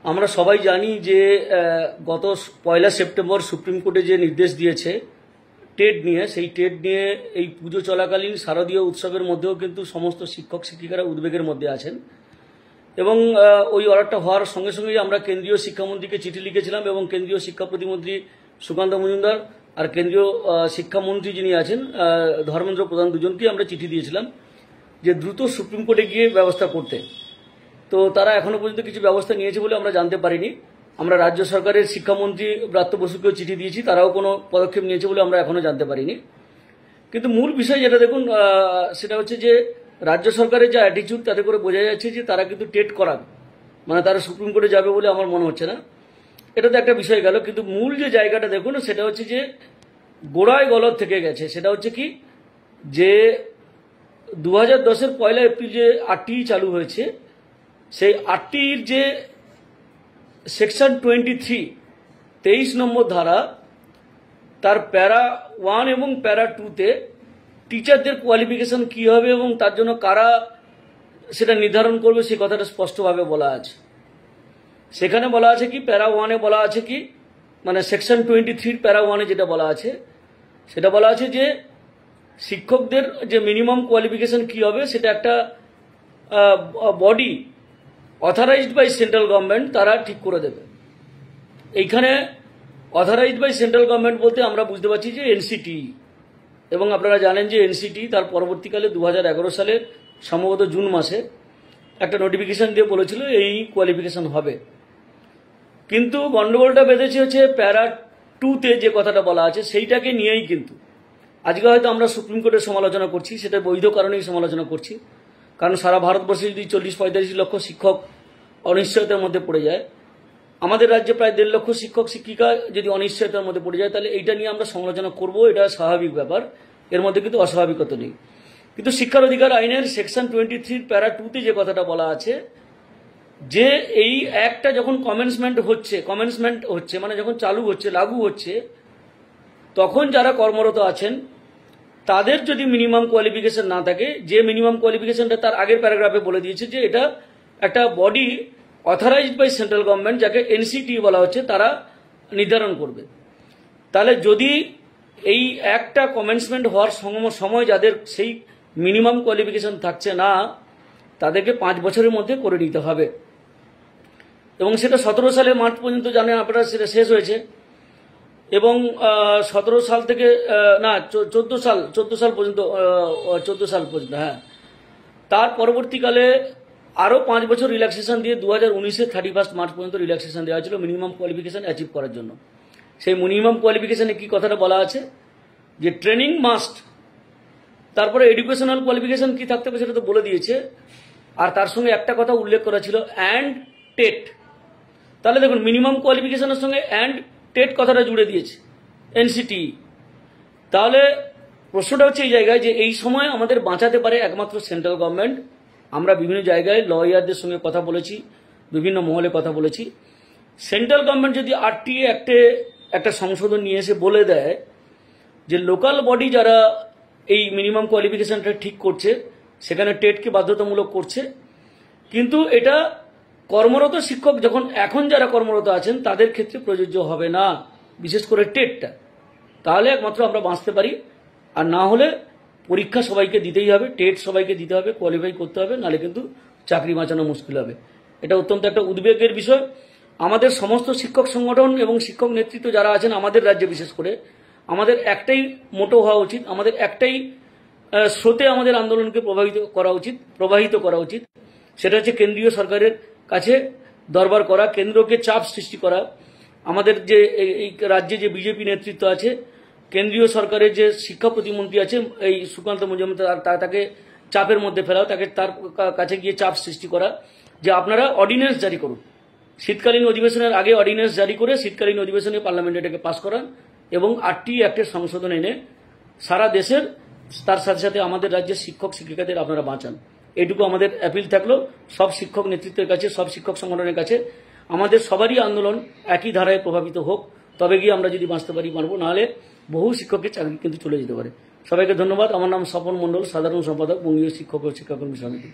আমরা সবাই জানি যে গত 1 সেপ্টেম্বর সুপ্রিম কোর্টে যে নির্দেশ দিয়েছে টেট নিয়ে, সেই টেট নিয়ে এই পুজো চলাকালীন শারদীয় উৎসবের মধ্যেও কিন্তু সমস্ত শিক্ষক শিক্ষিকারা উদ্বেগের মধ্যে আছেন। এবং ওই অর্ডারটা হওয়ার সঙ্গে সঙ্গেই আমরা কেন্দ্রীয় শিক্ষামন্ত্রীকে চিঠি লিখেছিলাম এবং কেন্দ্রীয় শিক্ষা প্রতিমন্ত্রী সুকান্ত মজুমদার আর কেন্দ্রীয় শিক্ষামন্ত্রী যিনি আছেন ধর্মেন্দ্র প্রধান, দুজনকেই আমরা চিঠি দিয়েছিলাম যে দ্রুত সুপ্রিম কোর্টে গিয়ে ব্যবস্থা করতে। তো তারা এখনো পর্যন্ত কিছু ব্যবস্থা নিয়েছে বলে আমরা জানতে পারিনি। আমরা রাজ্য সরকারের শিক্ষামন্ত্রী ব্রাত্য বসুকেও চিঠি দিয়েছি, তারাও কোনো পদক্ষেপ নিয়েছে বলে আমরা এখনো জানতে পারিনি। কিন্তু মূল বিষয় যেটা দেখুন, সেটা হচ্ছে যে রাজ্য সরকারের যে অ্যাটিটিউড, তাতে করে বোঝা যাচ্ছে যে তারা কিন্তু টেট করাবে, মানে তারা সুপ্রিম কোর্টে যাবে বলে আমার মনে হচ্ছে না। এটা তো একটা বিষয় গেল, কিন্তু মূল যে জায়গাটা দেখুন সেটা হচ্ছে যে গোড়ায় গলদ থেকে গেছে। সেটা হচ্ছে কি যে 2010-এর 1 এপ্রিল যে আরটি চালু হয়েছে, সেই আরটির যে সেকশন 23 নম্বর ধারা, তার প্যারা 1 এবং প্যারা 2-তে টিচারদের কোয়ালিফিকেশন কী হবে এবং তার জন্য কারা সেটা নির্ধারণ করবে সেই কথাটা স্পষ্টভাবে বলা আছে। সেখানে বলা আছে কি, প্যারা 1-এ বলা আছে কি, মানে সেকশন 23 প্যারা 1-এ যেটা বলা আছে সেটা বলা আছে যে শিক্ষকদের যে মিনিমাম কোয়ালিফিকেশন কী হবে সেটা একটা body authorized by central government তারা ঠিক করে দেবে। এইখানে অথরাইজড বাই সেন্ট্রাল গভর্নমেন্ট বলতে আমরা বুঝতে পারছি যে এনসিটি, এবং আপনারা জানেন যে এনসিটি তার পরবর্তীকালে 2011 সালের সম্ভবত জুন মাসে একটা নোটিফিকেশন দিয়ে বলেছিল এই কোয়ালিফিকেশন হবে। কিন্তু গন্ডগোলটা বেঁধেছে হচ্ছে প্যারা 2-তে যে কথাটা বলা আছে সেইটাকে নিয়েই। কিন্তু আজকে হয়তো আমরা সুপ্রিম কোর্টের সমালোচনা করছি, সেটা বৈধ কারণেই সমালোচনা করছি, কারণ সারা ভারতবর্ষে যদি 40-45 লক্ষ শিক্ষক অনিশ্চয়তার মধ্যে পড়ে যায়, আমাদের রাজ্যে প্রায় 1.5 লক্ষ শিক্ষক শিক্ষিকা যদি অনিশ্চয়তার মধ্যে পড়ে যায়, তাহলে এইটা নিয়ে আমরা সমালোচনা করব, এটা স্বাভাবিক ব্যাপার, এর মধ্যে কিন্তু অস্বাভাবিকতা নেই। কিন্তু শিক্ষার অধিকার আইনের সেকশন 23 প্যারা 2-তে যে কথাটা বলা আছে যে এই অ্যাক্টটা যখন কমেন্সমেন্ট হচ্ছে মানে যখন চালু হচ্ছে, লাগু হচ্ছে, তখন যারা কর্মরত আছেন তাদের যদি মিনিমাম কোয়ালিফিকেশন না থাকে, যে মিনিমাম কোয়ালিফিকেশনটা তার আগের প্যারাগ্রাফে বলে দিয়েছে যে এটা একটা body authorized by central government, যাকে এনসিটি বলা হচ্ছে, তারা নির্ধারণ করবে। তাহলে যদি এই একটা কমেন্সমেন্ট হওয়ার সময় যাদের সেই মিনিমাম কোয়ালিফিকেশন থাকছে না, তাদেরকে 5 বছরের মধ্যে করে নিতে হবে। এবং সেটা 17 সালে মার্চ পর্যন্ত জানেন আপনারা সেটা শেষ হয়েছে। এবং 17 সাল থেকে না 14 সাল পর্যন্ত, হ্যাঁ, তার পরবর্তীকালে আরও 5 বছর রিল্যাক্সেশন দিয়ে 2019-এর 31 মার্চ পর্যন্ত রিল্যাক্সেশন দেওয়া হয়েছিল মিনিমাম কোয়ালিফিকেশন অ্যাচিভ করার জন্য। সেই মিনিমাম কোয়ালিফিকেশনে কি কথাটা বলা আছে যে ট্রেনিং মাস্ট, তারপরে এডুকেশনাল কোয়ালিফিকেশন কি থাকতে হবে সেটা তো বলে দিয়েছে, আর তার সঙ্গে একটা কথা উল্লেখ করা ছিল অ্যান্ড টেট। তাহলে দেখুন মিনিমাম কোয়ালিফিকেশনের সঙ্গে অ্যান্ড টেট কথাটা জুড়ে দিয়েছে এনসিটি। তাহলে প্রশ্নটা হচ্ছে এই জায়গায় যে এই সময় আমাদের বাঁচাতে পারে একমাত্র সেন্ট্রাল গভর্নমেন্ট। আমরা বিভিন্ন জায়গায় লয়ারদের সঙ্গে কথা বলেছি, বিভিন্ন মহলে কথা বলেছি। সেন্ট্রাল গভর্নমেন্ট যদি আরটি অ্যাক্টে একটা সংশোধন নিয়ে এসে বলে দেয় যে লোকাল বডি যারা এই মিনিমাম কোয়ালিফিকেশনটা ঠিক করছে সেখানে টেটকে বাধ্যতামূলক করছে, কিন্তু এটা কর্মরত শিক্ষক যখন এখন যারা কর্মরত আছেন তাদের ক্ষেত্রে প্রযোজ্য হবে না, বিশেষ করে টেটটা, তাহলে একমাত্র আমরা বাঁচতে পারি। আর না হলে পরীক্ষা সবাইকে দিতেই হবে, টেট সবাইকে দিতে হবে, কোয়ালিফাই করতে হবে, নাহলে কিন্তু চাকরি বাঁচানো মুশকিল হবে। এটা অত্যন্ত একটা উদ্বেগের বিষয়। আমাদের সমস্ত শিক্ষক সংগঠন এবং শিক্ষক নেতৃত্ব যারা আছেন আমাদের রাজ্যে বিশেষ করে, আমাদের একটাই মোটো হওয়া উচিত, আমাদের একটাই স্রোতে আমাদের আন্দোলনকে প্রবাহিত করা উচিত। সেটা হচ্ছে কেন্দ্রীয় সরকারের কাছে দরবার করা, কেন্দ্রকে চাপ সৃষ্টি করা। আমাদের যে এই রাজ্যে যে বিজেপি নেতৃত্ব আছে, কেন্দ্রীয় সরকারের যে শিক্ষা প্রতিমন্ত্রী আছে এই সুকান্ত মজুমদার, তাকে চাপের মধ্যে ফেলাও, তার কাছে গিয়ে চাপ সৃষ্টি করা যে আপনারা অর্ডিন্যান্স জারি করুন, শীতকালীন অধিবেশনের আগে অর্ডিন্যান্স জারি করে শীতকালীন অধিবেশনে পার্লামেন্টে এটাকে পাস করান এবং আরটি অ্যাক্টের সংশোধন এনে সারা দেশের, তার সাথে সাথে আমাদের রাজ্যের শিক্ষক শিক্ষিকাদের আপনারা বাঁচান। এটুকু আমাদের অ্যাপিল থাকলো সব শিক্ষক নেতৃত্বের কাছে, সব শিক্ষক সংগঠনের কাছে। আমাদের সবারই আন্দোলন একই ধারায় প্রভাবিত হোক, তবে গিয়ে আমরা যদি বাঁচতে পারি পারবো, নাহলে বহু শিক্ষকের চাকরি কিন্তু চলে যেতে পারে। সবাইকে ধন্যবাদ। আমার নাম স্বপন মণ্ডল, সাধারণ সম্পাদক, বঙ্গীয় শিক্ষক ও শিক্ষাকর্মী সমিতি।